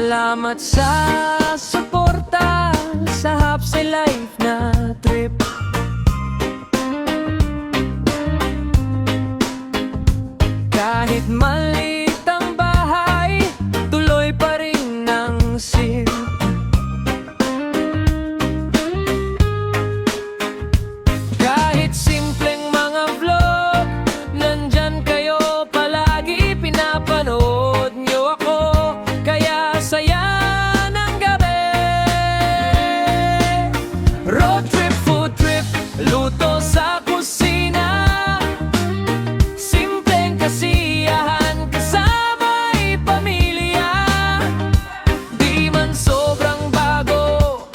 Salamat sa suporta sa Hapsay Life na trip. Kahit maliit ang bahay, tuloy pa rin ang sip. Kahit simpleng mga vlog, nandyan kayo palagi, pinapanood nyo ako, kaya saya ng gabi. Road trip, food trip, luto sa kusina, simpleng kasiyahan kasama'y pamilya. Di man sobrang bago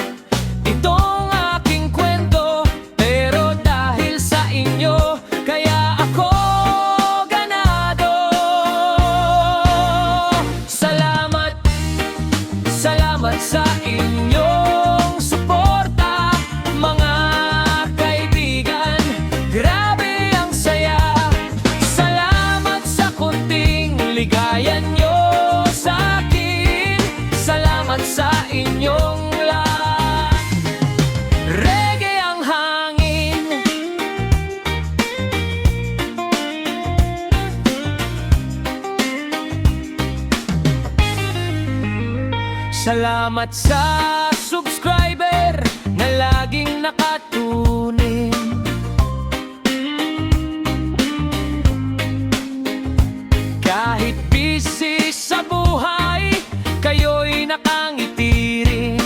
itong aking kwento, pero dahil sa inyo, kaya ako ganado. Salamat, salamat sa inyong suporta, mga kaibigan. Grabe ang saya. Salamat sa kunting ligaya nyo sa akin. Salamat sa inyong lahat. Reggae ang hangin, salamat sa subscriber na laging nakatunin. Kahit busy sa buhay, kayo'y nakangiti rin.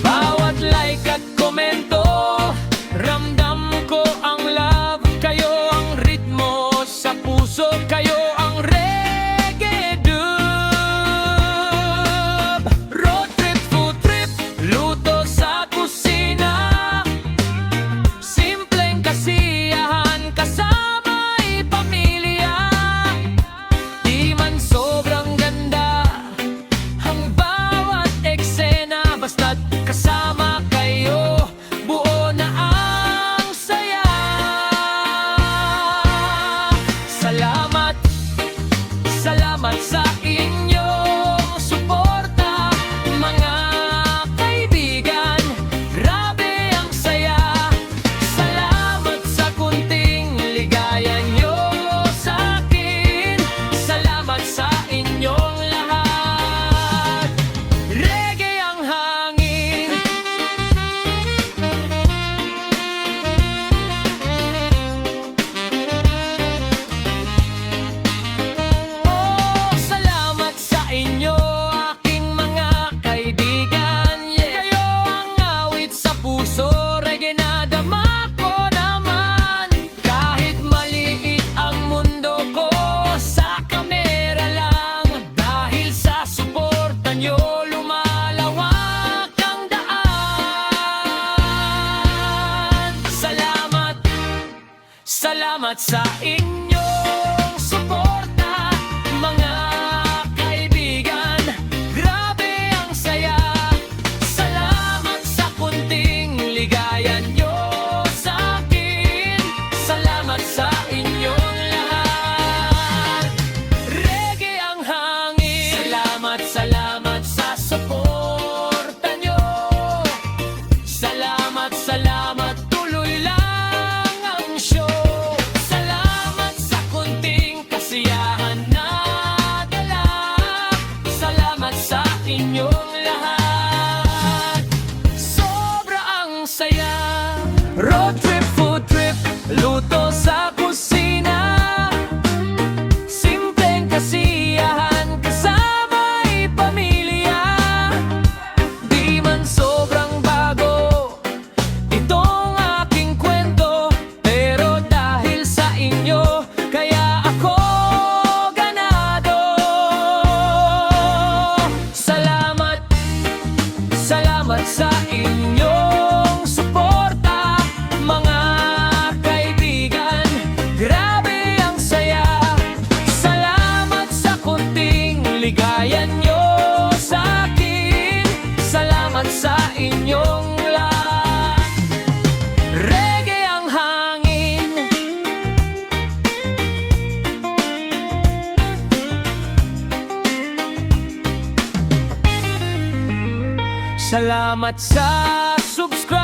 Bawat like at komento, ramdam ko ang love. Kayo ang ritmo sa puso, kayo ang reggae dub. Road trip, food trip, luto sa kusina, simpleng kasiyahan kasama'y pamilya. Di man sobrang ganda ang bawat eksena, basta't kasama kayo, buo na ang saya. Salamat, salamat sa inyong suporta, mga kaibigan. Grabe ang saya. Salamat sa kunting ligaya nyo sa akin. Salamat sa inyong lahat. Reggae ang hangin, oh, salamat sa inyo, aking mga kaibigan. Yeah. Kayo ang awit sa puso, reggae na dama ko naman. Kahit maliit ang mundo ko, sa kamera lang. Dahil sa suporta nyo, lumalawak ang daan. Salamat, salamat sa inyong suporta, mga kaibigan. Grabe ang saya. Salamat sa kunting ligaya nyo sa akin. Salamat sa inyong lahat. Reggae ang hangin. Salamat, salamat sa suporta nyo. Salamat, salamat, tuloy lang ang show. Salamat sa kunting kasiyahan na dala. Salamat sa inyong lahat. Sobra ang saya. Road trip, food trip, luto sa kusina, simpleng kasiyahan kasama'y pamilya. Di man sobrang bago itong aking kwento, pero dahil sa inyo, kaya ako ganado. Salamat Salamat sa subscribe